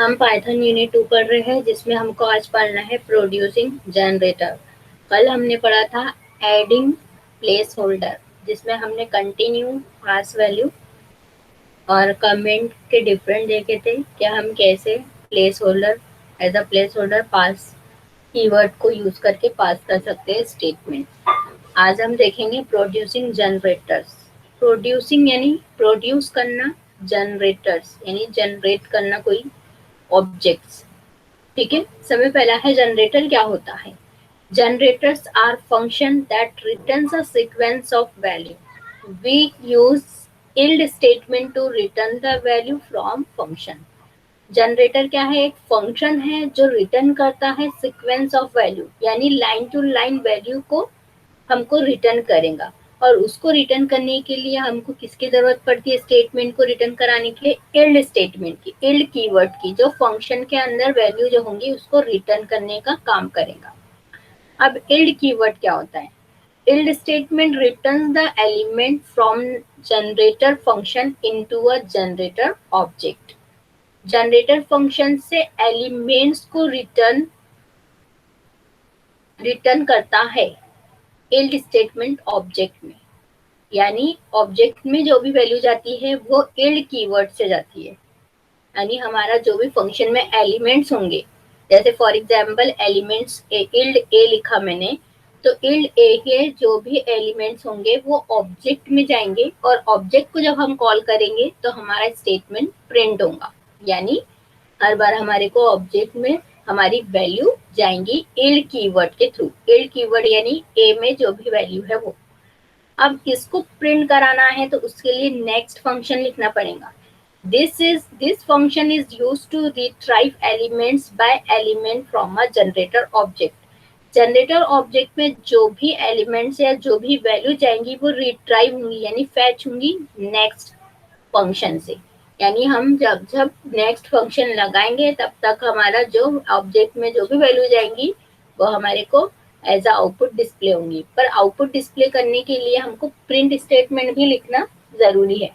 हम Python unit 2 पढ़ रहे हैं, जिसमें हमको आज पढ़ना है प्रोड्यूसिंग जनरेटर। कल हमने पढ़ा था एडिंग प्लेस होल्डर, जिसमें हमने कंटिन्यू, पास वैल्यू और कमेंट के डिफरेंट देखे थे कि हम कैसे placeholder as a placeholder pass keyword को यूज करके पास कर सकते हैं स्टेटमेंट। आज हम देखेंगे प्रोड्यूसिंग जनरेटर्स। प्रोड्यूसिंग यानी प्रोड्यूस करना, जनरेटर्स यानी जनरेट करना कोई ऑब्जेक्ट्स। ठीक है, सबसे पहला है जनरेटर क्या होता है। Generators are function that returns a sequence of value. We use yield statement to return the value from function. Generator क्या है, एक फंक्शन है जो रिटर्न करता है सीक्वेंस ऑफ वैल्यू, यानी लाइन टू लाइन वैल्यू को हमको रिटर्न करेगा। और उसको रिटर्न करने के लिए हमको किसकी जरूरत पड़ती है, स्टेटमेंट को रिटर्न कराने के लिए इल्ड स्टेटमेंट की, इल्ड कीवर्ड की, जो फंक्शन के अंदर वैल्यू जो होंगी उसको रिटर्न करने का काम करेगा। अब इल्ड कीवर्ड क्या होता है। Yield statement return the element from generator function into a generator object. Generator function से एलिमेंट्स को रिटर्न करता है इल्ड स्टेटमेंट ऑब्जेक्ट में, यानी ऑब्जेक्ट में जो भी वैल्यू जाती है वो इल्ड कीवर्ड से जाती है। यानी हमारा जो भी फंक्शन में एलिमेंट्स होंगे, जैसे फॉर एग्जांपल एलिमेंट्स इल्ड ए लिखा मैंने, तो इल्ड ए के जो भी एलिमेंट्स होंगे वो ऑब्जेक्ट में जाएंगे, और ऑब्जेक्ट को जब हम कॉल करेंगे तो हमारा स्टेटमेंट प्रिंट होगा। यानी हर बार हमारे को ऑब्जेक्ट में हमारी वैल्यू जाएंगी इल्ड कीवर्ड के थ्रू। इल्ड कीवर्ड यानी ए में जो भी वैल्यू है वो। अब इसको प्रिंट कराना है तो उसके लिए नेक्स्ट फंक्शन लिखना पड़ेगा। This function is used to retrieve elements by element from a generator object. Generator object में जो भी एलिमेंट्स या जो भी वैल्यू जाएंगी वो रिट्राइव होंगी, यानी फैच होंगी नेक्स्ट फंक्शन से। यानी हम जब जब नेक्स्ट फंक्शन लगाएंगे तब तक हमारा जो ऑब्जेक्ट में जो भी वैल्यू जाएंगी वो हमारे को एज आउटपुट डिस्प्ले होंगी। पर आउटपुट डिस्प्ले करने के लिए हमको प्रिंट स्टेटमेंट भी लिखना जरूरी है।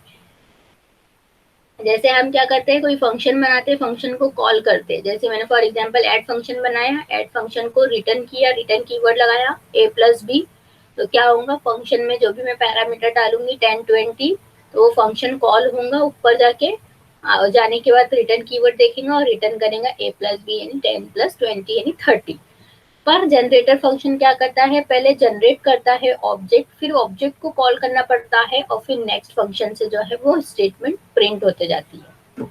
जैसे हम क्या करते हैं, कोई फंक्शन बनाते हैं, फंक्शन को कॉल करते हैं। जैसे मैंने फॉर एग्जांपल ऐड फंक्शन बनाया, ऐड फंक्शन को रिटर्न किया, रिटर्न कीवर्ड लगाया a+b, तो क्या होगा, फंक्शन में जो भी मैं पैरामीटर डालूंगी 10 20, तो वो फंक्शन कॉल होगा। ऊपर जाके जाने के बाद रिटर्न कीवर्ड देखेंगे और रिटर्न करेगा a+b यानी 10 + 20 यानी 30। पर जनरेटर फंक्शन क्या करता है, पहले जनरेट करता है ऑब्जेक्ट, फिर ऑब्जेक्ट को कॉल करना पड़ता है और फिर नेक्स्ट फंक्शन से जो है वो स्टेटमेंट प्रिंट होते जाती है।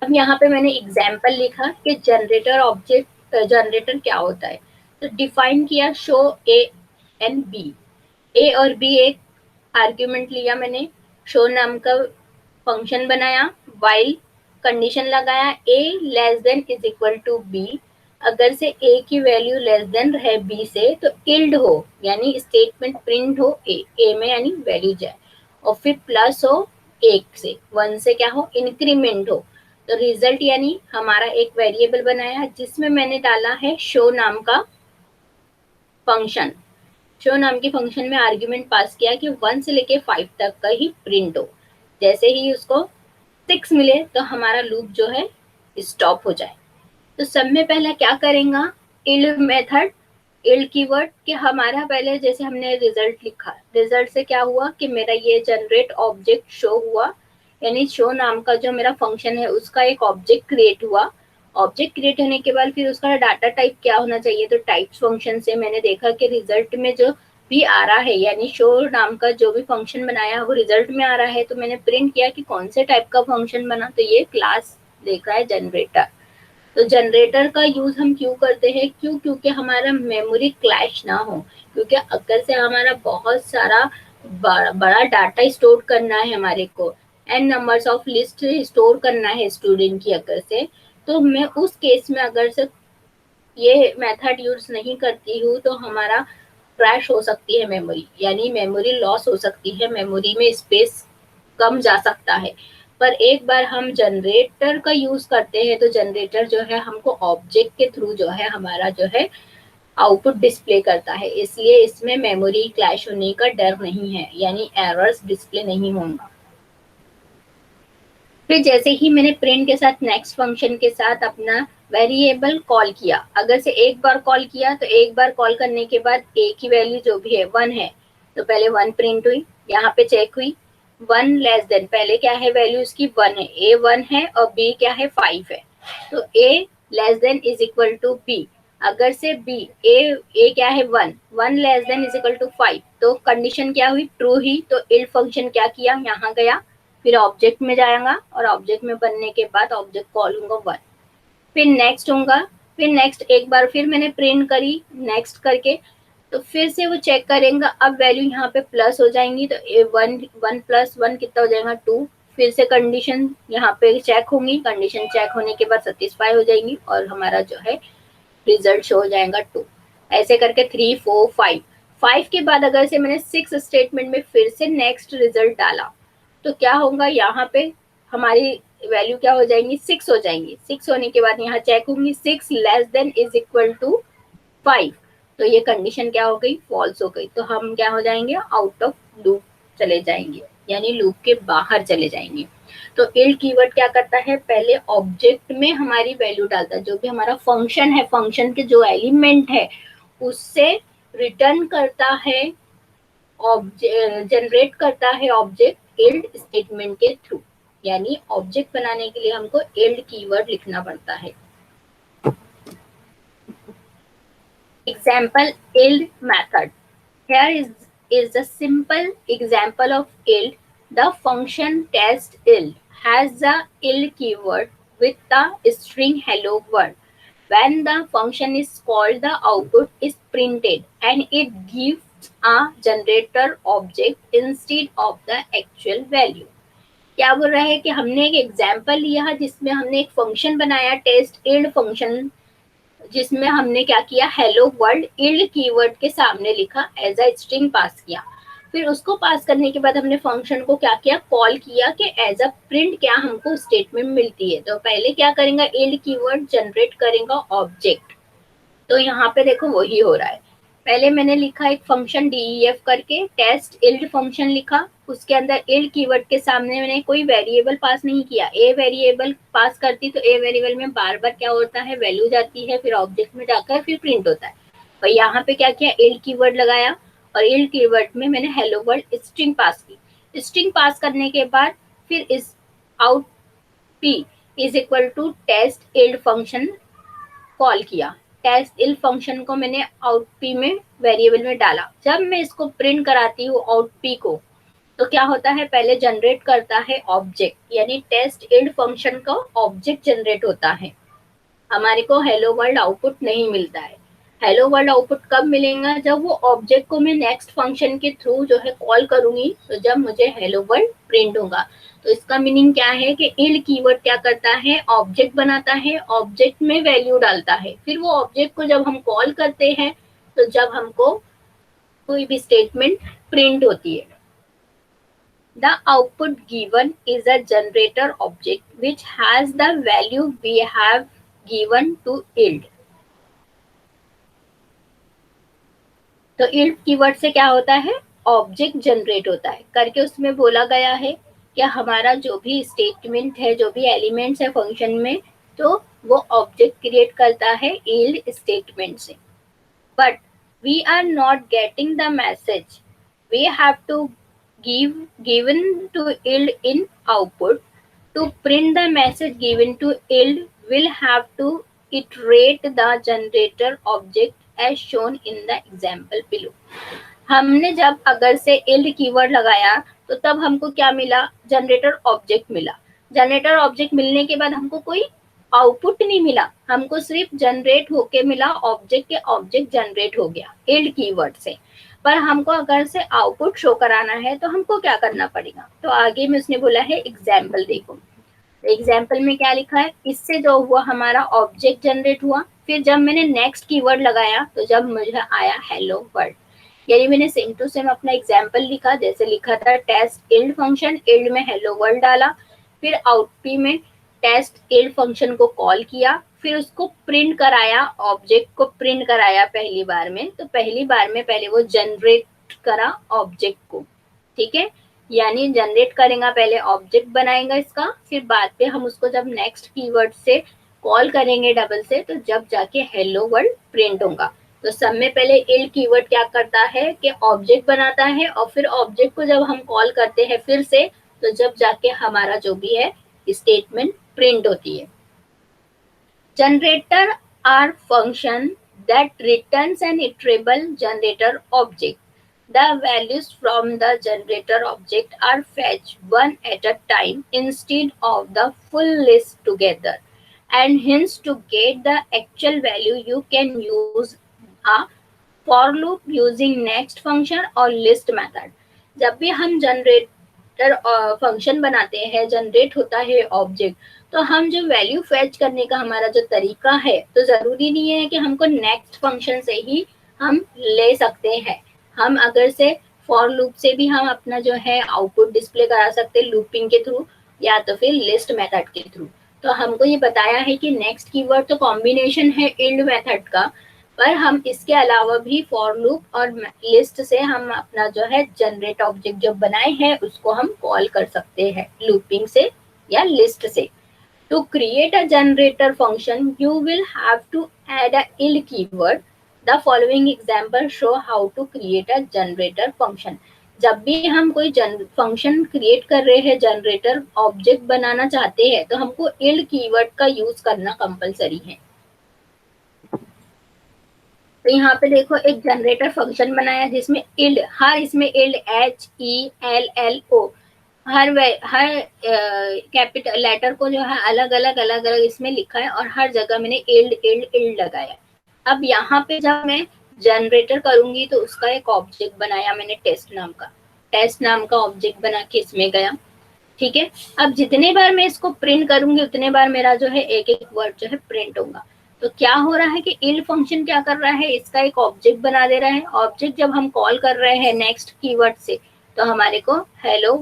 अब यहाँ पे मैंने एग्जाम्पल लिखा कि जनरेटर ऑब्जेक्ट, जनरेटर क्या होता है। तो डिफाइन किया शो ए एंड बी। ए और बी एक आर्ग्यूमेंट लिया मैंने, शो नाम का फंक्शन बनाया, वाइल कंडीशन लगाया a less than is equal to b। अगर से a की वैल्यू लेस देन है b से तो इल्ड हो, यानी स्टेटमेंट प्रिंट हो a में, यानी वैल्यू जाए, और फिर प्लस हो 1 से, 1 से क्या हो, इंक्रीमेंट हो। तो रिजल्ट यानी हमारा एक वेरिएबल बनाया जिसमें मैंने डाला है शो नाम का फंक्शन। शो नाम के फंक्शन में आर्ग्यूमेंट पास किया कि 1 से लेके 5 तक का ही प्रिंट हो। जैसे ही उसको 6 मिले तो हमारा लूप जो है स्टॉप हो जाए। तो सब में पहला क्या करेगा, इल्ड मेथड, इल्ड कीवर्ड, कि हमारा पहले जैसे हमने रिजल्ट लिखा, रिजल्ट से क्या हुआ कि मेरा ये जनरेट ऑब्जेक्ट शो हुआ, यानी शो नाम का जो मेरा फंक्शन है उसका एक ऑब्जेक्ट क्रिएट हुआ। ऑब्जेक्ट क्रिएट होने के बाद फिर उसका डाटा टाइप क्या होना चाहिए, तो टाइप्स फंक्शन से मैंने देखा कि रिजल्ट में जो भी आ रहा है, यानी शो नाम का जो भी फंक्शन बनाया वो रिजल्ट में आ रहा है, तो मैंने प्रिंट किया कि कौन से टाइप का फंक्शन बना, तो ये क्लास देखा है जनरेटर। तो जनरेटर का यूज हम क्यों करते हैं, क्योंकि हमारा मेमोरी क्लैश ना हो, क्योंकि अगर से हमारा बहुत सारा बड़ा डाटा स्टोर करना है, हमारे को n numbers of list store करना है स्टूडेंट की अगर से, तो मैं उस केस में अगर से ये मेथड यूज नहीं करती हूँ तो हमारा क्रैश हो सकती है मेमोरी, यानी मेमोरी लॉस हो सकती है, मेमोरी में स्पेस कम जा सकता है। पर एक बार हम जनरेटर का यूज करते हैं तो जनरेटर जो है हमको ऑब्जेक्ट के थ्रू जो है हमारा जो है आउटपुट डिस्प्ले करता है, इसलिए इसमें मेमोरी क्लैश होने का डर नहीं है, यानी एरर्स डिस्प्ले नहीं होगा। फिर जैसे ही मैंने प्रिंट के साथ नेक्स्ट फंक्शन के साथ अपना वेरिएबल कॉल किया, अगर से एक बार कॉल किया तो एक बार कॉल करने के बाद ए की वैल्यू जो भी है 1 है, तो पहले 1 प्रिंट हुई, यहाँ पे चेक हुई 1 लेस देन, पहले क्या है वैल्यू इसकी 1 है, ए 1 है और बी क्या है 5 है, तो A less than is equal to B. अगर से बी ए क्या है 1, 1 less than is equal to 5, तो कंडीशन क्या हुई ट्रू ही, तो इल्ड फंक्शन क्या किया यहाँ गया, फिर ऑब्जेक्ट में जाएगा और ऑब्जेक्ट में बनने के बाद ऑब्जेक्ट कॉल होगा 1, फिर नेक्स्ट होगा, फिर नेक्स्ट एक बार फिर मैंने प्रिंट करी नेक्स्ट करके, तो फिर से वो चेक करेंगे, अब वैल्यू यहाँ पे प्लस हो जाएंगी, तो ए 1 प्लस 1 कितना हो जाएगा 2, फिर से कंडीशन यहाँ पे चेक होंगी, कंडीशन चेक होने के बाद सेटिस्फाई हो जाएंगी और हमारा जो है रिजल्ट शो हो जाएगा 2। ऐसे करके 3 4 5, 5 के बाद अगर से मैंने 6 स्टेटमेंट में फिर से नेक्स्ट रिजल्ट डाला, तो क्या होगा यहाँ पे हमारी वैल्यू क्या हो जाएंगी 6 हो जाएंगी, 6 होने के बाद यहाँ चेक होंगी 6 less than is equal to 5, तो ये कंडीशन क्या हो गई फॉल्स हो गई, तो हम क्या हो जाएंगे आउट ऑफ लूप चले जाएंगे, यानी लूप के बाहर चले जाएंगे। तो इल्ड कीवर्ड क्या करता है, पहले ऑब्जेक्ट में हमारी वैल्यू डालता है, जो भी हमारा फंक्शन है, फंक्शन के जो एलिमेंट है उससे रिटर्न करता है, जनरेट करता है ऑब्जेक्ट इल्ड स्टेटमेंट के थ्रू, यानी ऑब्जेक्ट बनाने के लिए हमको इल्ड कीवर्ड लिखना पड़ता है। Example yield method. Here is a simple example of yield. The function test yield has the yield keyword with the string hello world. When the function is called, the output is printed and it gives a generator object instead of the actual value. क्या बोल रहा है कि हमने एक example लिया जिसमें हमने एक फंक्शन बनाया टेस्ट इल्ड फंक्शन, जिसमें हमने क्या किया हेलो वर्ल्ड इल्ड कीवर्ड के सामने लिखा एज अ स्ट्रिंग पास किया, फिर उसको पास करने के बाद हमने फंक्शन को क्या किया कॉल किया कि एज अ प्रिंट क्या हमको स्टेटमेंट मिलती है, तो पहले क्या करेंगे इल्ड कीवर्ड जनरेट करेगा ऑब्जेक्ट, तो यहाँ पे देखो वही हो रहा है, पहले मैंने लिखा एक फंक्शन डीईएफ करके टेस्ट इल्ड फंक्शन लिखा, उसके अंदर इल्ड कीवर्ड के सामने मैंने कोई वेरिएबल पास नहीं किया, ए वेरिएबल पास करती तो ए वेरिएबल में बार बार क्या होता है वैल्यू जाती है, फिर ऑब्जेक्ट में जाकर फिर प्रिंट होता है, और यहाँ पे क्या किया इल्ड कीवर्ड लगाया और इल्ड कीवर्ड में मैंने हेलो वर्ल्ड स्ट्रिंग पास की, स्ट्रिंग पास करने के बाद फिर इस output is equal to test yield function call किया, टेस्ट इल फंक्शन को मैंने आउट पी में वेरिएबल में डाला, जब मैं इसको प्रिंट कराती हूँ आउट पी को, तो क्या होता है पहले जनरेट करता है ऑब्जेक्ट, यानी टेस्ट इल्ड फंक्शन का ऑब्जेक्ट जनरेट होता है, हमारे को हेलो वर्ल्ड आउटपुट नहीं मिलता है, हेलो वर्ल्ड आउटपुट कब मिलेगा जब वो ऑब्जेक्ट को मैं नेक्स्ट फंक्शन के थ्रू जो है कॉल करूंगी, तो जब मुझे हेलो वर्ल्ड प्रिंट होगा, तो इसका मीनिंग क्या है कि इल्ड कीवर्ड क्या करता है ऑब्जेक्ट बनाता है, ऑब्जेक्ट में वैल्यू डालता है, फिर वो ऑब्जेक्ट को जब हम कॉल करते हैं तो जब हमको कोई भी स्टेटमेंट प्रिंट होती है। The output given is a generator object which has the value we have given to yield. तो इल्ड कीवर्ड से क्या होता है ऑब्जेक्ट जनरेट होता है करके उसमें बोला गया है कि हमारा जो भी स्टेटमेंट है जो भी एलिमेंट्स है फंक्शन में, तो वो ऑब्जेक्ट क्रिएट करता है इल्ड स्टेटमेंट से, but we are not getting the message, we have to given to yield in output. To print the message given to yield, we'll have to iterate the generator object as shown in the example below. हमने जब अगर से yield keyword लगाया तो तब हमको क्या मिला जनरेटर ऑब्जेक्ट मिला, जनरेटर ऑब्जेक्ट मिलने के बाद हमको कोई आउटपुट नहीं मिला, हमको सिर्फ जनरेट होके मिला ऑब्जेक्ट के ऑब्जेक्ट जनरेट हो गया इल्ड कीवर्ड से, पर हमको अगर से आउटपुट शो कराना है तो हमको क्या करना पड़ेगा, तो आगे में उसने बोला है एग्जाम्पल देखो, एग्जाम्पल में क्या लिखा है इससे जो हुआ हमारा ऑब्जेक्ट जनरेट हुआ, फिर जब मैंने नेक्स्ट कीवर्ड लगाया तो जब मुझे आया हेलो वर्ल्ड, यानी मैंने सेम टू सेम अपना एग्जाम्पल लिखा, जैसे लिखा था टेस्ट इल्ड फंक्शन इल्ड में हेलो वर्ल्ड डाला, फिर आउटपी में टेस्ट इल्ड फंक्शन को कॉल किया, फिर उसको प्रिंट कराया, ऑब्जेक्ट को प्रिंट कराया पहली बार में, तो पहली बार में पहले वो जनरेट करा ऑब्जेक्ट को, ठीक है, यानी जनरेट करेगा, पहले ऑब्जेक्ट बनाएगा इसका, फिर बाद में हम उसको जब नेक्स्ट कीवर्ड से कॉल करेंगे डबल से, तो जब जाके हेलो वर्ल्ड प्रिंट होगा। तो सब में पहले इल कीवर्ड क्या करता है कि ऑब्जेक्ट बनाता है, और फिर ऑब्जेक्ट को जब हम कॉल करते हैं फिर से, तो जब जाके हमारा जो भी है स्टेटमेंट प्रिंट होती है। Generator are function that returns an iterable generator object. The values from the generator object are fetched one at a time instead of the full list together. And hence to get the actual value you can use a for loop using next function और list method। जब भी हम generator function बनाते हैं, generate होता है object, तो हम जो वैल्यू फेच करने का हमारा जो तरीका है, तो जरूरी नहीं है कि हमको नेक्स्ट फंक्शन से ही हम ले सकते हैं। हम अगर से फॉर लूप से भी हम अपना जो है आउटपुट डिस्प्ले करा सकते हैं लूपिंग के थ्रू, या तो फिर लिस्ट मेथड के थ्रू। तो हमको ये बताया है कि नेक्स्ट कीवर्ड तो कॉम्बिनेशन है इल्ड मेथड का, पर हम इसके अलावा भी फॉर लूप और लिस्ट से हम अपना जो है जनरेट ऑब्जेक्ट जो बनाए हैं उसको हम कॉल कर सकते हैं लूपिंग से या लिस्ट से। To create a generator function, you will have to add a ill keyword. The following example show how to create a generator function. जब भी हम कोई फंक्शन क्रिएट कर रहे हैं, जनरेटर ऑब्जेक्ट बनाना चाहते हैं, तो हमको इल्ड कीवर्ड का यूज करना कंपलसरी है। तो यहाँ पे देखो एक जनरेटर फंक्शन बनाया जिसमें इल्ड, हर इसमें इल्ड HELLO हर कैपिटल लेटर को जो है अलग अलग इसमें लिखा है, और हर जगह मैंने इल्ड इल्ड इल्ड लगाया। अब यहाँ पे जब मैं जनरेटर करूंगी तो उसका एक ऑब्जेक्ट बनाया मैंने टेस्ट नाम का ऑब्जेक्ट बना के इसमें गया। ठीक है, अब जितने बार मैं इसको प्रिंट करूंगी उतने बार मेरा जो है एक एक वर्ड जो है प्रिंट होगा। तो क्या हो रहा है कि इल फंक्शन क्या कर रहा है, इसका एक ऑब्जेक्ट बना दे रहा है। ऑब्जेक्ट जब हम कॉल कर रहे हैं नेक्स्ट कीवर्ड से, तो हमारे को हेलो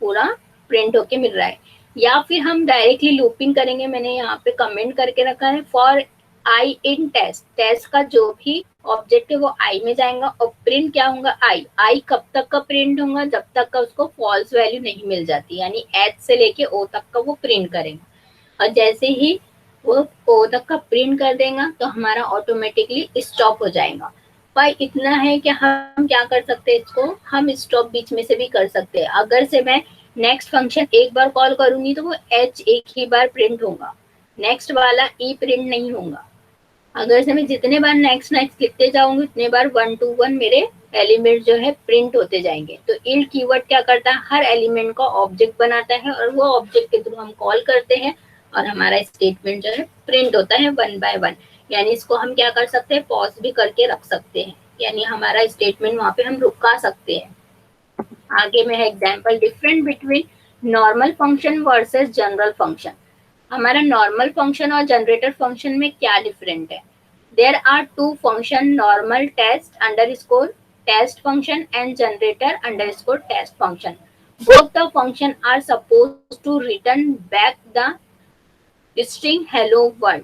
पूरा प्रिंट होके मिल रहा है। या फिर हम डायरेक्टली लूपिंग करेंगे, मैंने यहाँ पे कमेंट करके रखा है फॉर आई इन टेस्ट का जो भी ऑब्जेक्ट है वो आई में जाएगा, और प्रिंट क्या होगा आई कब तक का प्रिंट होगा, जब तक का उसको फॉल्स वैल्यू नहीं मिल जाती, यानी एच से लेके ओ तक का वो प्रिंट करेगा। और जैसे ही वो ओ तक का प्रिंट कर देगा तो हमारा ऑटोमेटिकली स्टॉप हो जाएगा। पर इतना है कि हम क्या कर सकते हैं, इसको हम स्टॉप बीच में से भी कर सकते हैं। अगर से मैं नेक्स्ट फंक्शन एक बार कॉल करूंगी तो वो एच एक ही बार प्रिंट होगा, नेक्स्ट वाला ई प्रिंट नहीं होगा। अगर से मैं जितने बार नेक्स्ट लिखते जाऊंगी उतने बार 1 to 1 मेरे एलिमेंट जो है प्रिंट होते जाएंगे। तो इल्ड कीवर्ड क्या करता है, हर एलिमेंट को ऑब्जेक्ट बनाता है, और वो ऑब्जेक्ट के थ्रू हम कॉल करते हैं, और हमारा स्टेटमेंट जो है प्रिंट होता है 1 by 1। यानी इसको हम क्या कर सकते हैं, पॉज भी करके रख सकते हैं, यानी हमारा स्टेटमेंट वहां पे हम रुका सकते हैं। आगे में है example, different between normal function versus general function. हमारा नॉर्मल फंक्शन और जनरेटर फंक्शन में क्या डिफरेंट है। There are two function, normal test underscore test function and generator underscore test function. Both the function are supposed to return back the string hello world.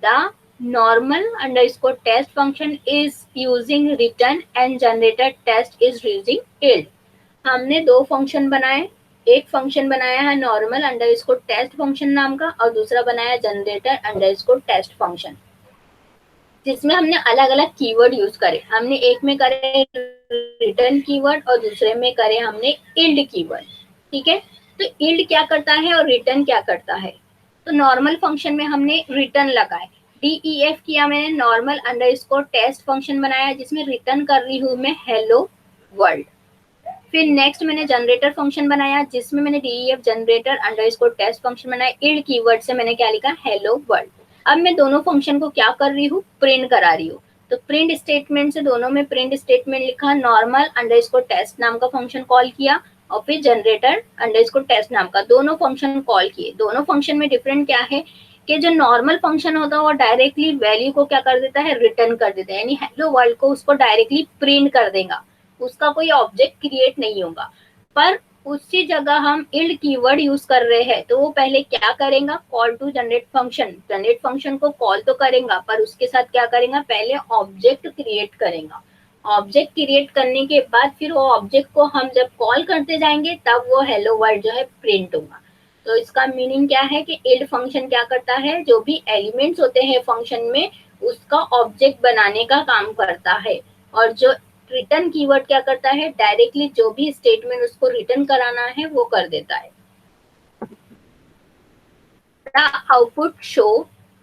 The normal underscore test function is using return and generator test is using yield. हमने दो function बनाए, एक function बनाया है normal underscore test function नाम का, और दूसरा बनाया जनरेटर अंडरस्कोर टेस्ट फंक्शन, जिसमें हमने अलग अलग कीवर्ड यूज करे। हमने एक में करे रिटर्न कीवर्ड और दूसरे में करे हमने इल्ड कीवर्ड। ठीक है, तो इल्ड क्या करता है और रिटर्न क्या करता है। तो नॉर्मल फंक्शन में हमने रिटर्न लगाए, DEF किया मैंने, नॉर्मल अंडरस्कोर टेस्ट फंक्शन बनाया जिसमें रिटर्न कर रही हूँ मैं हेलो वर्ल्ड। फिर नेक्स्ट मैंने जनरेटर फंक्शन बनाया जिसमें मैंने DEF generator underscore test function बनाया, इल्ड कीवर्ड से मैंने क्या लिखा, हेलो वर्ल्ड। अब मैं दोनों फंक्शन को क्या कर रही हूँ, प्रिंट करा रही हूँ। तो प्रिंट स्टेटमेंट से दोनों में प्रिंट स्टेटमेंट लिखा, नॉर्मल अंडरस्कोर टेस्ट नाम का फंक्शन कॉल किया, और फिर जनरेटर अंडरस्कोर टेस्ट नाम का, दोनों फंक्शन कॉल किए। दोनों फंक्शन में डिफरेंट क्या है कि जो नॉर्मल फंक्शन होता है वो डायरेक्टली वैल्यू को क्या कर देता है, रिटर्न कर देता है, यानी हेलो वर्ल्ड को उसको डायरेक्टली प्रिंट कर देगा, उसका कोई ऑब्जेक्ट क्रिएट नहीं होगा। पर उसी जगह हम इल्ड कीवर्ड यूज कर रहे हैं, तो वो पहले क्या करेगा, कॉल टू जनरेट फंक्शन को कॉल तो करेगा, पर उसके साथ क्या करेगा, पहले ऑब्जेक्ट क्रिएट करेगा। ऑब्जेक्ट क्रिएट करने के बाद फिर वो ऑब्जेक्ट को हम जब कॉल करते जाएंगे तब वो हेलो वर्ल्ड जो है प्रिंट होगा। तो इसका मीनिंग क्या है कि इल्ड फंक्शन क्या करता है, जो भी एलिमेंट्स होते हैं फंक्शन में उसका ऑब्जेक्ट बनाने का काम करता है, और जो रिटर्न कीवर्ड क्या करता है, डायरेक्टली जो भी स्टेटमेंट उसको रिटर्न कराना है वो कर देता है। The output show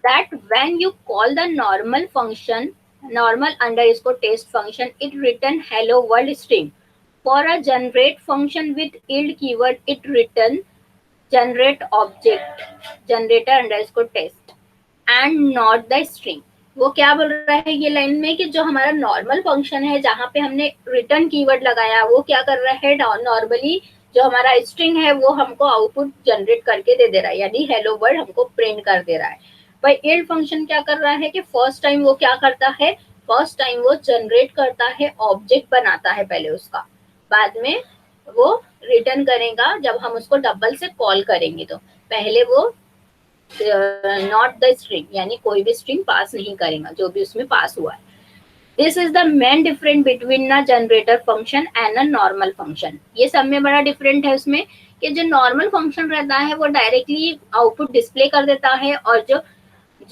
that when you call the normal function, normal underscore test function, it return hello world string. For a generate function with yield keyword, it return generate object, generator underscore test, and not the string. वो क्या बोल रहा है ये line में कि जो हमारा नॉर्मल फंक्शन है जहाँ पे हमने रिटर्न कीवर्ड लगाया वो क्या कर रहा है, नॉर्मली जो हमारा स्ट्रिंग है वो हमको आउटपुट जनरेट करके दे दे रहा है, यानी हेलो वर्ल्ड हमको प्रिंट कर दे रहा है। पर इल्ड फंक्शन क्या कर रहा है कि फर्स्ट टाइम वो क्या करता है, फर्स्ट टाइम वो जनरेट करता है, ऑब्जेक्ट बनाता है पहले उसका, बाद में वो रिटर्न करेगा जब हम उसको डबल से कॉल करेंगे। तो पहले वो नॉट द स्ट्रिंग, यानी कोई भी स्ट्रिंग पास नहीं करेगा जो भी उसमें पास हुआ है। This is the main difference between a generator function and a normal function. ये सब में बड़ा डिफरेंट है उसमें कि जो नॉर्मल फंक्शन रहता है वो डायरेक्टली आउटपुट डिस्प्ले कर देता है, और जो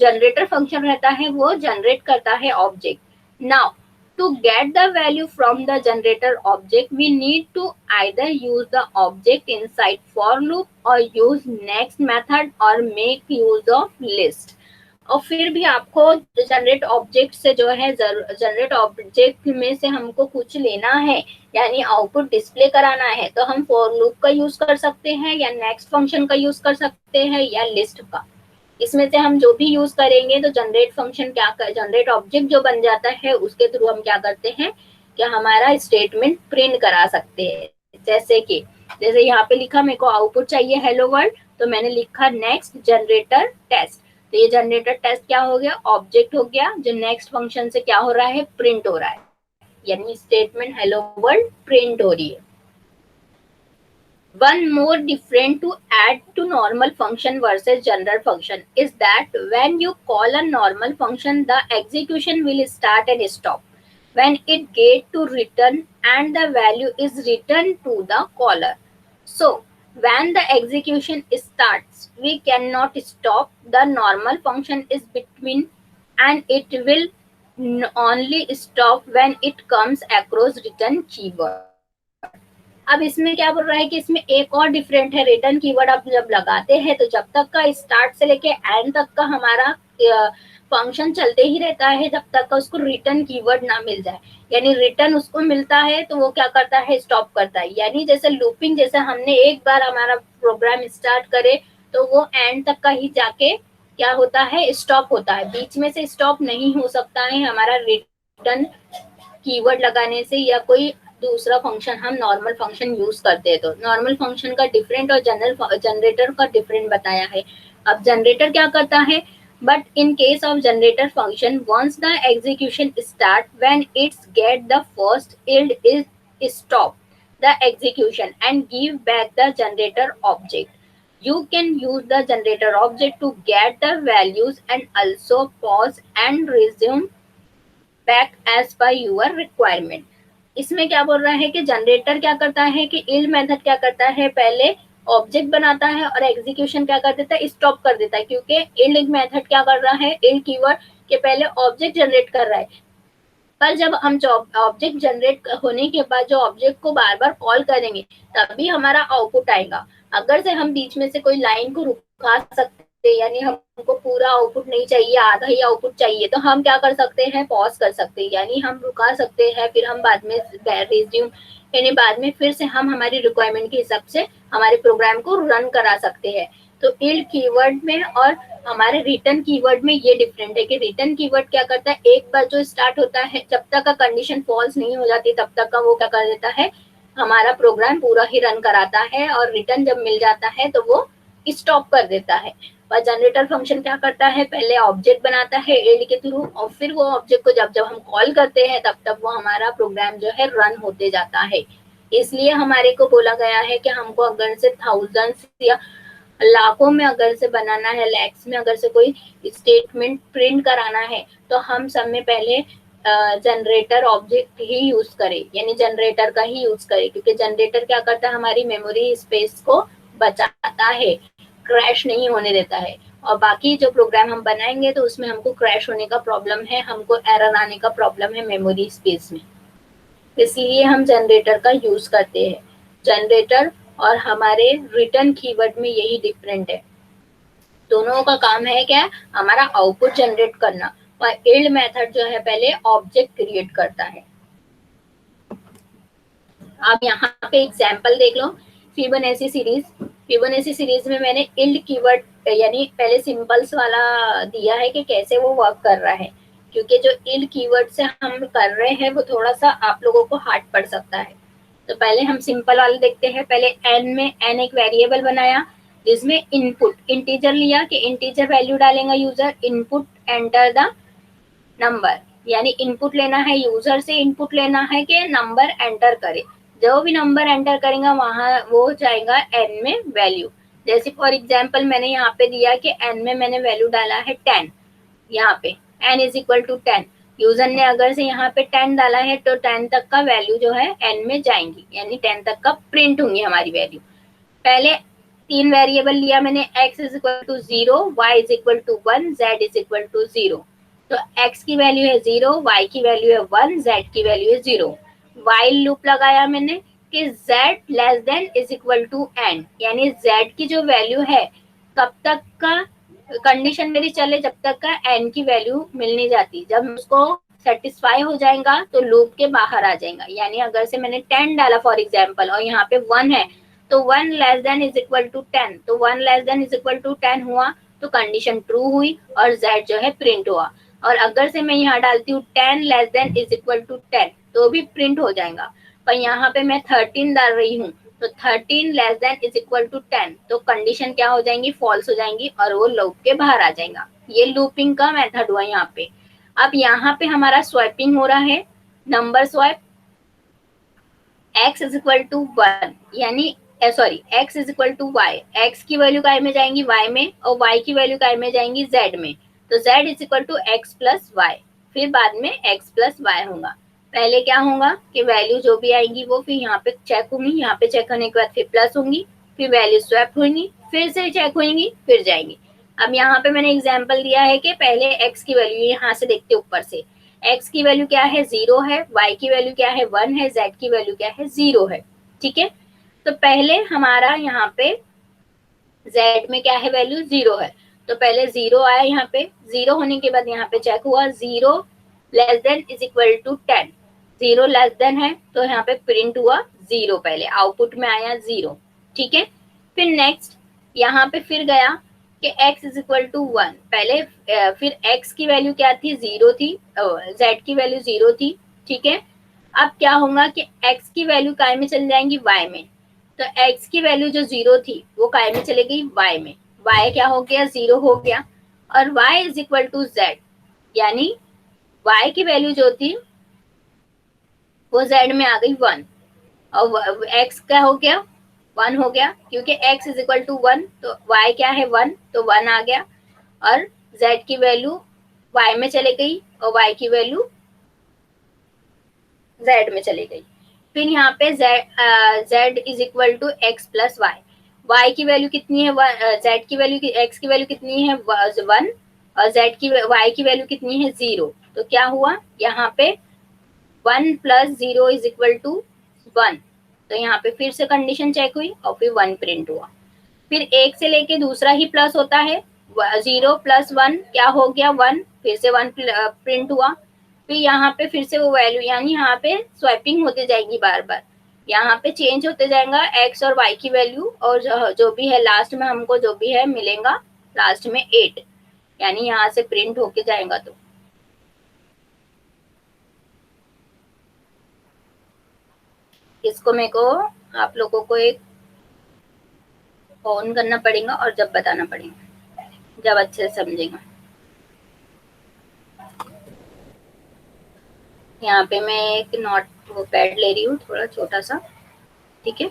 जनरेटर फंक्शन रहता है वो जनरेट करता है object. Now to get the value from the generator object, we need to either use the object inside for loop or use next method or make use of list। और फिर भी आपको generate object से जो है generate object में से हमको कुछ लेना है, यानी आउटपुट डिस्प्ले कराना है, तो हम फॉर लूप का यूज कर सकते हैं या नेक्स्ट फंक्शन का यूज कर सकते हैं या लिस्ट का। इसमें से हम जो भी यूज करेंगे तो जनरेट फंक्शन क्या कर, जनरेट ऑब्जेक्ट जो बन जाता है उसके थ्रू हम क्या करते हैं कि हमारा स्टेटमेंट प्रिंट करा सकते हैं। जैसे यहाँ पे लिखा मेरे को आउटपुट चाहिए हेलो वर्ल्ड, तो मैंने लिखा नेक्स्ट जनरेटर टेस्ट। तो ये जनरेटर टेस्ट क्या हो गया, ऑब्जेक्ट हो गया जो नेक्स्ट फंक्शन से क्या हो रहा है, प्रिंट हो रहा है, यानी स्टेटमेंट हेलो वर्ल्ड प्रिंट हो रही है। One more difference to add to normal function versus general function is that when you call a normal function, the execution will start and stop when it get to return and the value is returned to the caller. So when the execution starts, we cannot stop. The normal function is between and it will only stop when it comes across return keyword। अब इसमें क्या बोल रहा है कि इसमें एक और डिफरेंट है, रिटर्न कीवर्ड आप जब लगाते हैं तो जब तक का स्टार्ट से लेके एंड तक का हमारा फंक्शन चलते ही रहता है जब तक का उसको रिटर्न कीवर्ड ना मिल जाए, यानी रिटर्न उसको मिलता है तो वो क्या करता है, स्टॉप करता है। यानी जैसे लूपिंग, जैसे हमने एक बार हमारा प्रोग्राम स्टार्ट करे तो वो एंड तक का ही जाके क्या होता है, स्टॉप होता है, बीच में से स्टॉप नहीं हो सकता है हमारा रिटर्न कीवर्ड लगाने से या कोई दूसरा फंक्शन हम नॉर्मल फंक्शन यूज करते हैं। तो नॉर्मल फंक्शन का डिफरेंट और जनरेटर का डिफरेंट बताया है। अब जनरेटर क्या करता है, but in case of generator function once the execution start when it's get the first yield is stop the execution and give back the generator object. You can use the generator object to get the values and also pause and resume back as per your requirement। इसमें क्या बोल रहा है कि generator क्या करता है कि इल्ड मेथड क्या करता है, पहले ऑब्जेक्ट बनाता है और एग्जीक्यूशन क्या कर देता है, स्टॉप कर देता है, क्योंकि इल्ड मेथड क्या कर रहा है, इल्ड कीवर्ड के पहले ऑब्जेक्ट जनरेट कर रहा है। पर जब हम ऑब्जेक्ट जनरेट होने के बाद जो ऑब्जेक्ट को बार बार कॉल करेंगे तभी हमारा आउटपुट आएगा। अगर से हम बीच में से कोई लाइन को रुका सकते, यानी हमको पूरा आउटपुट नहीं चाहिए, आधा ही आउटपुट चाहिए, तो हम क्या कर सकते हैं, पॉज कर सकते हैं, यानी हम रुका सकते हैं, फिर हम बाद में रिज्यूम, यानी बाद में फिर से हम हमारी रिक्वायरमेंट के हिसाब से हमारे प्रोग्राम को रन करा सकते हैं। तो इल्ड कीवर्ड में और हमारे रिटर्न कीवर्ड में ये डिफरेंट है कि रिटर्न कीवर्ड क्या करता है, एक बार जो स्टार्ट होता है जब तक का कंडीशन फॉल्स नहीं हो जाती तब तक का वो क्या कर देता है, हमारा प्रोग्राम पूरा ही रन कराता है, और रिटर्न जब मिल जाता है तो वो स्टॉप कर देता है। पर जनरेटर फंक्शन क्या करता है, पहले ऑब्जेक्ट बनाता है इल्ड के थ्रू, और फिर वो ऑब्जेक्ट को जब जब हम कॉल करते हैं तब तक वो हमारा प्रोग्राम जो है रन होते जाता है। इसलिए हमारे को बोला गया है कि हमको अगर से थाउजेंड्स या लाखों में अगर से बनाना है, लैक्स में अगर से कोई स्टेटमेंट प्रिंट कराना है, तो हम सब में पहले जनरेटर ऑब्जेक्ट ही यूज करे, यानी जनरेटर का ही यूज करे, क्योंकि जनरेटर क्या करता है, हमारी मेमोरी स्पेस को बचाता है, क्रैश नहीं होने देता है। और बाकी जो प्रोग्राम हम बनाएंगे तो उसमें हमको क्रैश होने का प्रॉब्लम है, हमको एरर आने का प्रॉब्लम है मेमोरी स्पेस में, इसलिए हम जनरेटर का यूज करते हैं। जनरेटर और हमारे रिटर्न कीवर्ड में यही डिफरेंट है। दोनों का काम है क्या, हमारा आउटपुट जनरेट करना, और इल्ड मेथड जो है पहले ऑब्जेक्ट क्रिएट करता है। आप यहाँ पे एग्जांपल देख लो, फिबोनाची सीरीज। फिबोनाची सीरीज में मैंने इल्ड कीवर्ड यानी पहले सिंपल्स वाला दिया है कि कैसे वो वर्क कर रहा है, क्योंकि जो इल्ड कीवर्ड से हम कर रहे हैं वो थोड़ा सा आप लोगों को हार्ड पड़ सकता है। तो पहले हम सिंपल वाले देखते हैं। पहले एन में एन एक वेरिएबल बनाया जिसमें इनपुट इंटीजर लिया कि इंटीजर वैल्यू डालेगा user, input enter the number, यानी इनपुट लेना है यूजर से, इनपुट लेना है कि नंबर एंटर करे, जो भी नंबर एंटर करेगा वहां वो जाएगा एन में वैल्यू। जैसे फॉर एग्जांपल मैंने यहाँ पे दिया कि एन में मैंने वैल्यू डाला है 10, यहाँ पे n is equal to 10, user ने अगर से यहाँ पे 10 डाला है तो 10 तक का वैल्यू जो है n में जाएंगी, यानी 10 तक का प्रिंट होंगी हमारी वैल्यू। पहले तीन वेरिएबल लिया मैंने, x is equal to 0, y is equal to 1, z is equal to 0। तो x की वैल्यू है 0, y की वैल्यू है 1, z की वैल्यू है 0। वाइल लूप लगाया मैंने कि z less than is equal to n, यानी z की जो वैल्यू है कब तक का कंडीशन मेरी चले, जब तक का n की वैल्यू मिल नहीं जाती। जब उसको सेटिस्फाई हो जाएगा तो लूप के बाहर आ जाएगा, यानी अगर से मैंने 10 डाला फॉर एग्जाम्पल और यहाँ पे 1 है तो 1 less than is equal to 10, तो 1 less than is equal to 10 हुआ तो कंडीशन ट्रू हुई और z जो है प्रिंट हुआ। और अगर से मैं यहाँ डालती हूँ 10 less than is equal to 10 तो भी प्रिंट हो जाएगा, पर यहाँ पे मैं 13 डाल रही हूँ तो 13 less than is equal to 10 तो कंडीशन क्या हो जाएंगी, फॉल्स हो जाएंगी और वो लूप के बाहर आ जाएगा। ये लूपिंग का मेथड हुआ यहाँ पे। अब यहाँ पे हमारा स्वैपिंग हो रहा है, number swap, x is equal to 1, यानी sorry x is equal to y, x की वैल्यू काय में जाएंगी y में और y की वैल्यू काय में जाएंगी z में, तो z is equal to x plus y, फिर बाद में x प्लस y होगा। पहले क्या होगा कि वैल्यू जो भी आएंगी वो फिर यहाँ पे चेक होंगी, यहाँ पे चेक होने के बाद फिर प्लस होंगी, फिर वैल्यू स्वैप होंगी, फिर से चेक होंगी, फिर जाएंगी। अब यहाँ पे मैंने एग्जाम्पल दिया है कि पहले x की वैल्यू यहाँ से देखते ऊपर से, x की वैल्यू क्या है 0 है, y की वैल्यू क्या है 1 है, z की वैल्यू क्या है 0 है। ठीक है, तो पहले हमारा यहाँ पे z में क्या है वैल्यू 0 है, तो पहले 0 आया यहाँ पे, 0 होने के बाद यहाँ पे चेक हुआ 0 less than is equal to 10, 0 less than है तो यहाँ पे प्रिंट हुआ 0, पहले आउटपुट में आया 0। ठीक है, फिर नेक्स्ट यहाँ पे फिर गया कि x इज इक्वल टू 1, पहले फिर x की वैल्यू क्या थी 0 थी, z की वैल्यू 0 थी। ठीक है, अब क्या होगा कि x की वैल्यू काय में चल जाएंगी y में, तो x की वैल्यू जो 0 थी वो काय में चले गई y में, y क्या हो गया 0 हो गया, और y is equal to z, यानी y की वैल्यू जो थी वो z में आ गई 1 और x क्या हो गया 1 हो गया, क्योंकि x इज इक्वल टू 1 तो y क्या है 1 तो 1 आ गया, और z की वैल्यू y में चले गई और y की वैल्यू z में चली गई। फिर यहाँ पे z is equal to x plus y, y की वैल्यू कितनी है z की वैल्यू x की वैल्यू कितनी है 1 और z की y की वैल्यू कितनी है 0, तो क्या हुआ यहाँ पे 1 प्लस 0 इज इक्वल टू 1, तो यहाँ पे फिर से कंडीशन चेक हुई और फिर 1 प्रिंट हुआ। फिर एक से लेके दूसरा ही प्लस होता है, 0 प्लस 1 क्या हो गया 1, फिर से 1 प्रिंट हुआ, फिर यहाँ पे फिर से वो वैल्यू, यानी यहाँ पे स्वैपिंग होते जाएगी बार बार, यहाँ पे चेंज होते जाएगा x और y की वैल्यू, और जो भी है लास्ट में हमको जो भी है मिलेगा लास्ट में 8, यानी यहाँ से प्रिंट होके जाएगा। तो इसको मेरे को आप लोगों को एक ऑन करना पड़ेगा और जब बताना पड़ेगा, जब अच्छे से समझेगा। यहाँ पे मैं एक नोट वो पैड ले रही हूँ थोड़ा छोटा सा, ठीक है।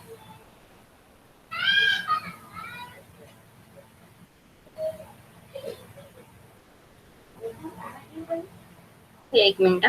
एक मिनट।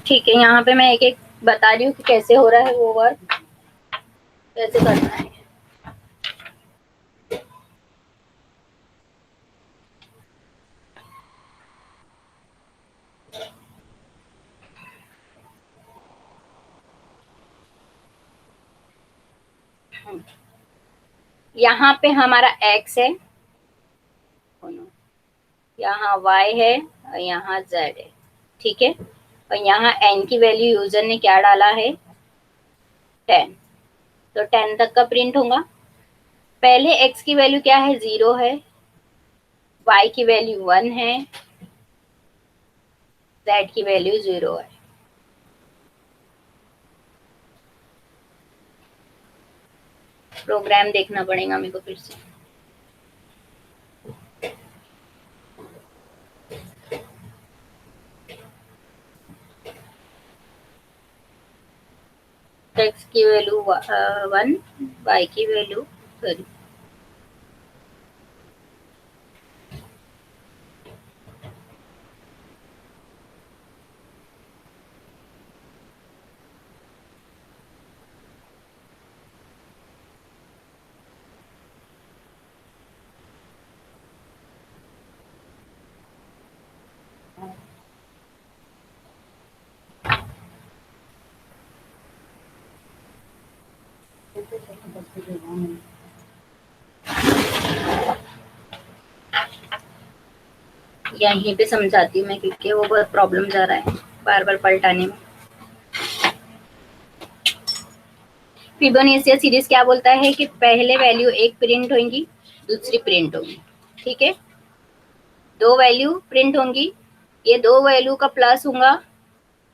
ठीक है, यहाँ पे मैं एक एक बता रही हूँ कि कैसे हो रहा है वो वर्क, कैसे करना है। यहाँ पे हमारा x है, यहाँ y है और यहाँ z है, ठीक है। और यहाँ n की वैल्यू यूजर ने क्या डाला है, 10, तो 10 तक का प्रिंट होगा। पहले x की वैल्यू क्या है, 0 है, y की वैल्यू 1 है, z की वैल्यू 0 है। प्रोग्राम देखना पड़ेगा मेरे को फिर से। x की वैल्यू 1, y की वैल्यू, सॉरी, यहीं पे समझाती हूँ मैं, क्योंकि वो बहुत प्रॉब्लम जा रहा है बार बार पलटाने में। फिबोनाची सीरीज क्या बोलता है कि पहले वैल्यू एक प्रिंट होंगी, दूसरी प्रिंट होगी, ठीक है। दो वैल्यू प्रिंट होंगी, ये दो वैल्यू का प्लस होगा,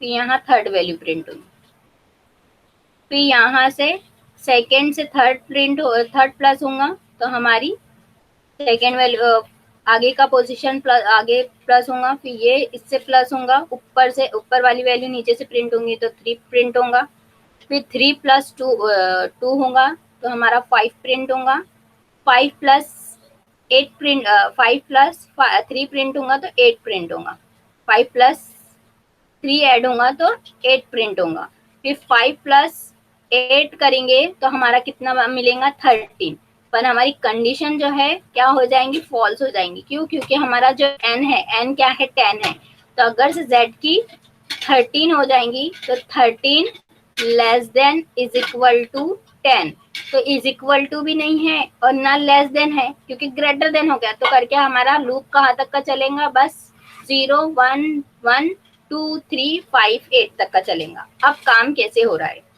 फिर यहाँ थर्ड वैल्यू प्रिंट होगी, फिर यहाँ से सेकेंड से थर्ड थर्ड प्लस होगा, तो हमारी सेकेंड वैल्यू आगे का पोजीशन प्लस, आगे प्लस होगा, फिर ये इससे प्लस होगा, ऊपर से ऊपर वाली वैल्यू नीचे से प्रिंट होंगी, तो 3 प्रिंट होगा, फिर 3 प्लस 2 होगा, तो हमारा 5 प्रिंट होगा, 5 प्लस 8 प्रिंट, 5 प्लस 3 प्रिंट होगा तो 8 प्रिंट होगा, 5 प्लस 3 ऐड होगा तो 8 प्रिंट होगा, फिर 5 प्लस 8 करेंगे तो हमारा कितना मिलेगा, 13। पर हमारी कंडीशन जो है क्या हो जाएंगी, फॉल्स हो जाएंगी। क्यों, क्योंकि हमारा जो n है, n क्या है, 10 है, तो अगर से z की 13 हो जाएंगी तो 13 less than is equal to 10, तो इज इक्वल टू भी नहीं है और ना लेस देन है, क्योंकि ग्रेटर देन हो गया, तो करके हमारा लूप कहाँ तक का चलेगा, बस 0 1 1 2 3 5 8 तक का चलेगा। अब काम कैसे हो रहा है,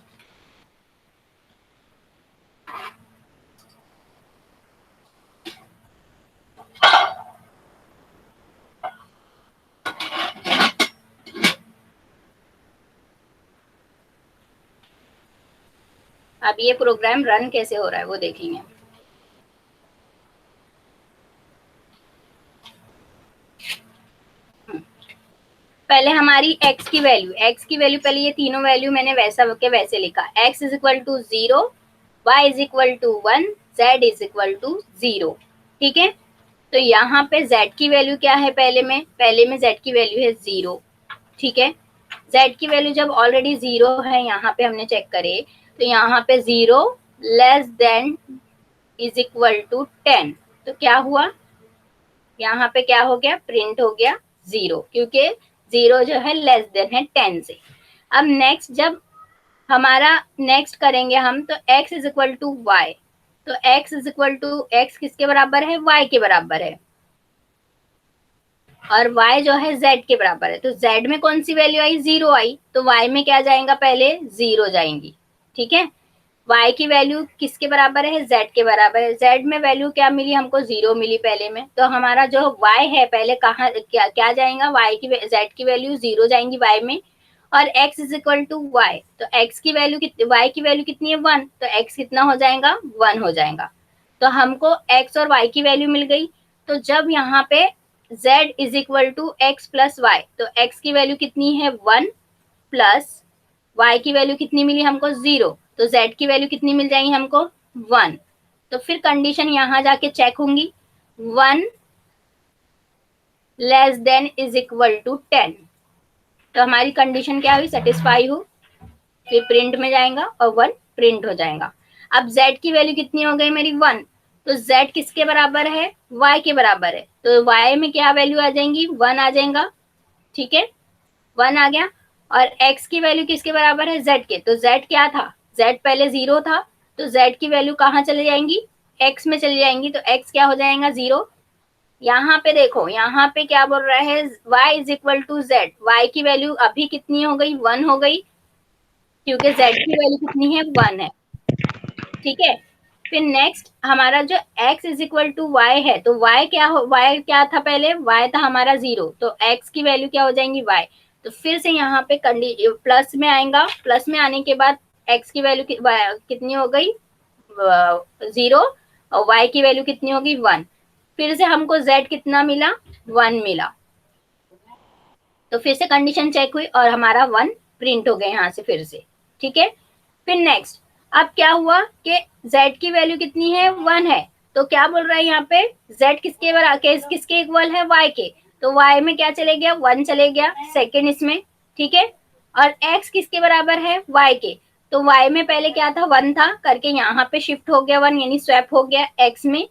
अब ये प्रोग्राम रन कैसे हो रहा है वो देखेंगे। पहले हमारी x की वैल्यू पहले ये तीनों वैल्यू मैंने वैसा के वैसे लिखा, x is equal to 0, y is equal to 1, z is equal to 0, ठीक है। तो यहाँ पे z की वैल्यू क्या है, पहले में z की वैल्यू है 0, ठीक है। z की वैल्यू जब ऑलरेडी 0 है, यहाँ पे हमने चेक करे, तो यहाँ पे 0 less than is equal to 10, तो क्या हुआ, यहाँ पे क्या हो गया, प्रिंट हो गया 0, क्योंकि 0 जो है लेस देन है 10 से। अब नेक्स्ट जब हमारा नेक्स्ट करेंगे हम, तो x is equal to y, तो x is equal to x किसके बराबर है, y के बराबर है, और y जो है z के बराबर है, तो z में कौन सी वैल्यू आई, 0 आई, तो y में क्या जाएगा, पहले 0 जाएंगी, ठीक है। y की वैल्यू किसके बराबर है, z के बराबर है, z में वैल्यू क्या मिली हमको, 0 मिली पहले में, तो हमारा जो y है पहले कहाँ क्या क्या जाएगा, y की z की वैल्यू 0 जाएंगी y में, और x is equal to y, तो x की वैल्यू y की वैल्यू कितनी है, 1, तो x कितना हो जाएगा, 1 हो जाएगा, तो हमको x और y की वैल्यू मिल गई। तो जब यहाँ पे z is equal to x plus y, तो x की वैल्यू कितनी है, 1, प्लस y की वैल्यू कितनी मिली हमको, 0, तो z की वैल्यू कितनी मिल जाएगी हमको, 1, तो फिर कंडीशन यहाँ जाके चेक होंगी, 1 less than is equal to 10, तो हमारी कंडीशन क्या हुई, सेटिस्फाई हो, फिर प्रिंट में जाएगा और 1 प्रिंट हो जाएगा। अब z की वैल्यू कितनी हो गई मेरी 1, तो z किसके बराबर है, y के बराबर है, तो y में क्या वैल्यू आ जाएंगी, 1 आ जाएगा, ठीक है, 1 आ गया। और x की वैल्यू किसके बराबर है, z के, तो z क्या था, z पहले 0 था, तो z की वैल्यू कहाँ चली जाएंगी, x में चली जाएंगी, तो x क्या हो जाएगा 0। यहाँ पे देखो, यहाँ पे क्या बोल रहा है, y is equal to z, y की वैल्यू अभी कितनी हो गई, 1 हो गई, क्योंकि z की वैल्यू कितनी है, 1 है, ठीक है। फिर नेक्स्ट हमारा जो x is equal to y है, तो y क्या हो, y क्या था पहले, y था हमारा 0, तो x की वैल्यू क्या हो जाएंगी y, तो फिर से यहाँ पे प्लस में आएगा, प्लस में आने के बाद x की वैल्यू कितनी हो गई 0, और y की वैल्यू कितनी होगी 1, फिर से हमको z कितना मिला, 1 मिला, तो फिर से कंडीशन चेक हुई और हमारा 1 प्रिंट हो गया यहाँ से फिर से, ठीक है। फिर नेक्स्ट अब क्या हुआ कि z की वैल्यू कितनी है, 1 है, तो क्या बोल रहा है यहाँ पे, z किसके बराबर, किसके इक्वल है, y के, तो y में क्या चले गया, 1 चले गया सेकेंड इसमें, ठीक है। और x किसके बराबर है, y के, तो y में पहले क्या था, 1 था, करके यहाँ पे शिफ्ट हो गया 1, यानी स्वैप हो गया x में,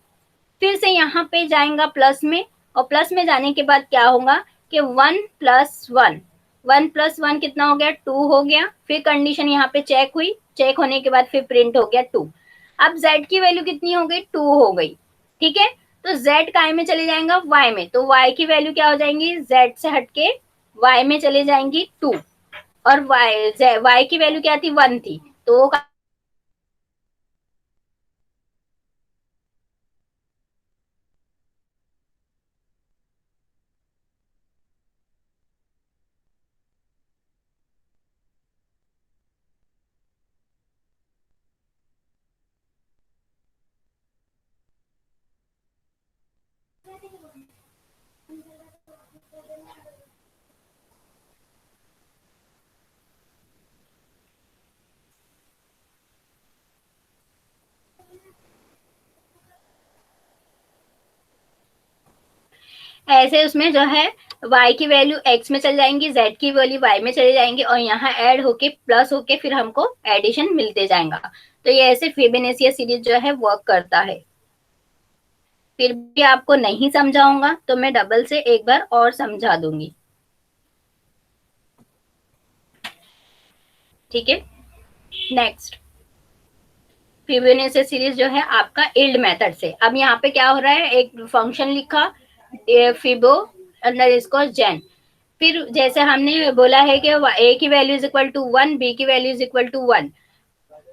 फिर से यहाँ पे जाएगा प्लस में, और प्लस में जाने के बाद क्या होगा कि 1 प्लस 1, 1 प्लस 1 कितना हो गया, 2 हो गया, फिर कंडीशन यहाँ पे चेक हुई, चेक होने के बाद फिर प्रिंट हो गया 2। अब z की वैल्यू कितनी हो गई, 2 हो गई, ठीक है, तो z काय में चले जाएगा, y में, तो y की वैल्यू क्या हो जाएंगी, z से हटके y में चले जाएंगी 2, और y की वैल्यू क्या थी, 1 थी, तो वो ऐसे उसमें जो है y की वैल्यू x में चल जाएंगी, z की वैल्यू y में चली जाएंगी, और यहाँ ऐड होके प्लस होके फिर हमको एडिशन मिलते जाएगा। तो ये ऐसे फिबोनाची सीरीज जो है वर्क करता है। फिर भी आपको नहीं समझाऊंगा तो मैं डबल से एक बार और समझा दूंगी, ठीक है। नेक्स्ट फिबोनाची सीरीज जो है आपका इल्ड मेथड से। अब यहाँ पे क्या हो रहा है, एक फंक्शन लिखा फिबो अंडरस्कोर जेन, फिर जैसे हमने बोला है कि a की value is equal to 1, b की value is equal to 1,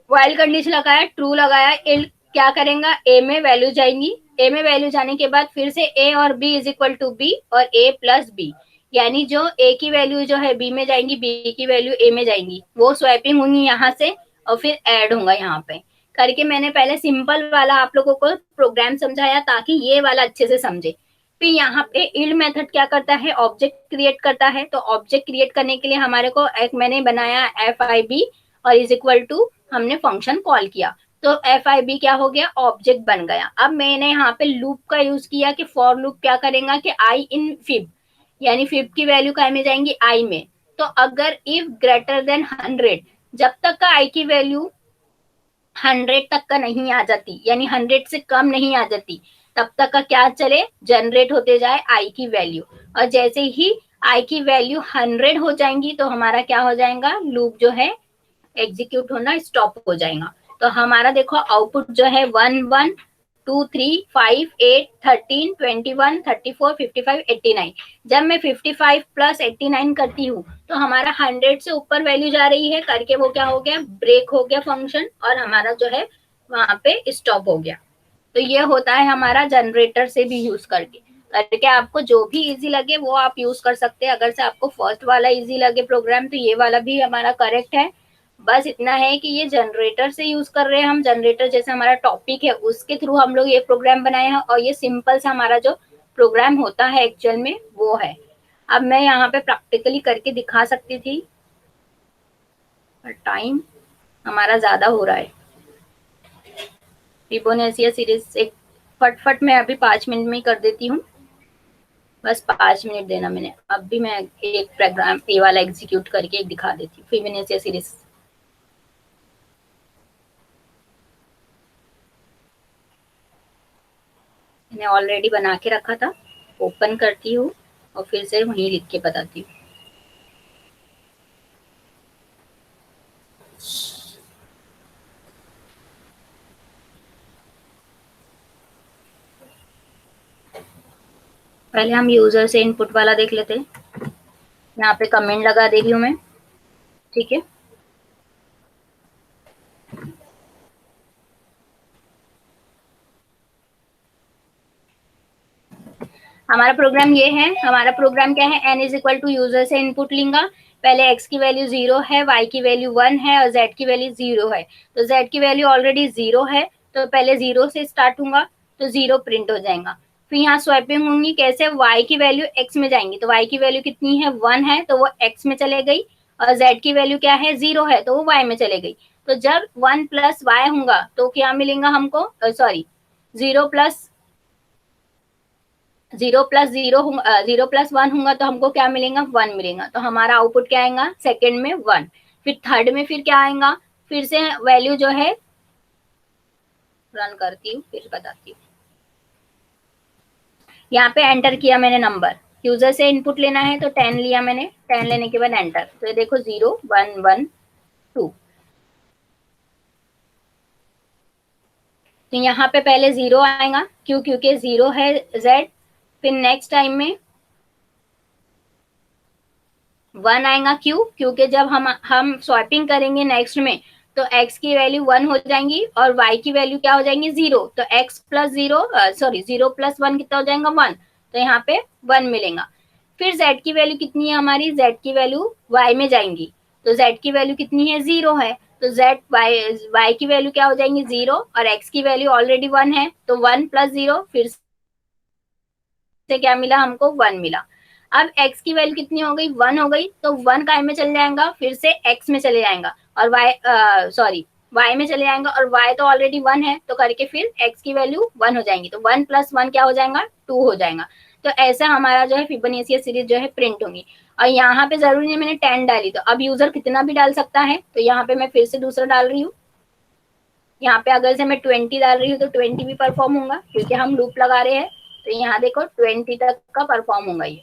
while condition लगाया, ट्रू लगाया, इल्ड क्या करेगा, a में वैल्यू जाएंगी, a में वैल्यू जाने के बाद फिर से a और b is equal to b और a प्लस b, यानी जो a की वैल्यू जो है b में जाएंगी, b की वैल्यू a में जाएंगी, वो स्वैपिंग होंगी यहाँ से और फिर ऐड होगा यहाँ पे करके। मैंने पहले सिंपल वाला आप लोगों को प्रोग्राम समझाया ताकि ये वाला अच्छे से समझे। फिर यहाँ पे इल्ड मेथड क्या करता है, ऑब्जेक्ट क्रिएट करता है, तो ऑब्जेक्ट क्रिएट करने के लिए हमारे को एक मैंने बनाया FIB और इज इक्वल टू हमने फंक्शन कॉल किया, तो FIB क्या हो गया, ऑब्जेक्ट बन गया। अब मैंने यहाँ पे लूप का यूज किया कि फॉर लूप क्या करेगा कि आई इन फिब, यानी फिब की वैल्यू काय में जाएंगी, आई में, तो अगर इफ ग्रेटर देन 100, जब तक का आई की वैल्यू 100 तक का नहीं आ जाती, यानी 100 से कम नहीं आ जाती, तब तक का क्या चले, जनरेट होते जाए आई की वैल्यू, और जैसे ही आई की वैल्यू 100 हो जाएंगी तो हमारा क्या हो जाएगा, लूप जो है एग्जीक्यूट होना स्टॉप हो जाएगा। तो हमारा देखो आउटपुट जो है 1 1 2 3 5 8 13 21 34 55 89, जब मैं 55 प्लस 89 करती हूँ तो हमारा 100 से ऊपर वैल्यू जा रही है करके वो क्या हो गया, ब्रेक हो गया फंक्शन, और हमारा जो है वहां पे स्टॉप हो गया। तो ये होता है हमारा जनरेटर से भी यूज करके आपको जो भी इजी लगे वो आप यूज कर सकते हैं। अगर से आपको फर्स्ट वाला इजी लगे प्रोग्राम तो ये वाला भी हमारा करेक्ट है। बस इतना है कि ये जनरेटर से यूज कर रहे हैं हम, जनरेटर जैसे हमारा टॉपिक है उसके थ्रू हम लोग ये प्रोग्राम बनाए हैं, और ये सिंपल सा हमारा जो प्रोग्राम होता है एक्चुअल में वो है। अब मैं यहाँ पे प्रैक्टिकली करके दिखा सकती थी, पर टाइम हमारा ज्यादा हो रहा है। फिबोनाची सीरीज एक फटफट में अभी 5 मिनट में कर देती हूँ। बस 5 मिनट देना मैंने। अब भी मैं एक प्रोग्राम ए वाला एग्जीक्यूट करके एक दिखा देती हूँ, फिबोनाची सीरीज। मैंने ऑलरेडी बना के रखा था, ओपन करती हूँ और फिर से वहीं लिख के बताती हूँ। पहले हम यूजर से इनपुट वाला देख लेते हैं। यहाँ पे कमेंट लगा दे रही हूँ मैं, ठीक है। हमारा प्रोग्राम ये है, हमारा प्रोग्राम क्या है, n is equal to user से इनपुट लेगा। पहले x की वैल्यू 0 है, y की वैल्यू 1 है और z की वैल्यू 0 है। तो z की वैल्यू ऑलरेडी 0 है, तो पहले 0 से स्टार्ट होगा, तो 0 प्रिंट हो जाएगा। फिर यहाँ स्वैपिंग होंगी कैसे, y की वैल्यू x में जाएंगी, तो y की वैल्यू कितनी है, 1 है, तो वो x में चले गई। और z की वैल्यू क्या है, 0 है, तो वो y में चले गई। तो जब 1 प्लस y होगा तो क्या मिलेगा हमको, सॉरी, 0 प्लस 0 प्लस 1 होगा तो हमको क्या मिलेगा, 1 मिलेगा। तो हमारा आउटपुट क्या आएगा, सेकंड में 1। फिर थर्ड में फिर क्या आएगा, फिर से वैल्यू जो है, रन करती हूँ फिर बताती हूँ। यहाँ पे एंटर किया मैंने नंबर, यूजर से इनपुट लेना है तो 10 लिया मैंने, 10 लेने के बाद एंटर, तो ये देखो 0 1 1 2। तो यहाँ पे पहले 0 आएगा, क्यों, क्योंकि 0 है z। फिर नेक्स्ट टाइम में 1 आएगा, क्यों, क्योंकि जब हम स्वैपिंग करेंगे नेक्स्ट में, तो x की वैल्यू 1 हो जाएंगी और y की वैल्यू क्या हो जाएंगी, 0। तो x प्लस 0, सॉरी 0 प्लस 1 कितना हो जाएगा, 1। तो यहाँ पे 1 मिलेगा। फिर z की वैल्यू कितनी है हमारी, z की वैल्यू y में जाएंगी, तो z की वैल्यू कितनी है, 0 है, तो y की वैल्यू क्या हो जाएंगी, 0, और x की वैल्यू ऑलरेडी 1 है, तो 1 प्लस 0 फिर से क्या मिला हमको, 1 मिला। अब x की वैल्यू कितनी हो गई, 1 हो गई, तो 1 काय में चले जाएगा, फिर से x में चले जाएगा, और y में चले जाएगा, और y तो ऑलरेडी 1 है, तो करके फिर x की वैल्यू 1 हो जाएंगी, तो 1 प्लस 1 क्या हो जाएगा, 2 हो जाएगा। तो ऐसा हमारा जो है फिबोनाची सीरीज जो है प्रिंट होगी। और यहाँ पे जरूरी नहीं मैंने 10 डाली, तो अब यूजर कितना भी डाल सकता है, तो यहाँ पे मैं फिर से दूसरा डाल रही हूँ। यहाँ पे अगर से मैं 20 डाल रही हूँ तो 20 भी परफॉर्म होगा, क्योंकि हम लूप लगा रहे हैं। तो यहाँ देखो 20 तक का परफॉर्म होगा ये,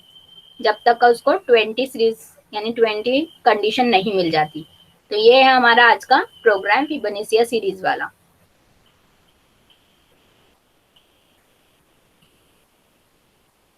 जब तक का उसको 20 सीरीज यानी 20 कंडीशन नहीं मिल जाती। तो ये है हमारा आज का प्रोग्राम फिबोनाची सीरीज वाला।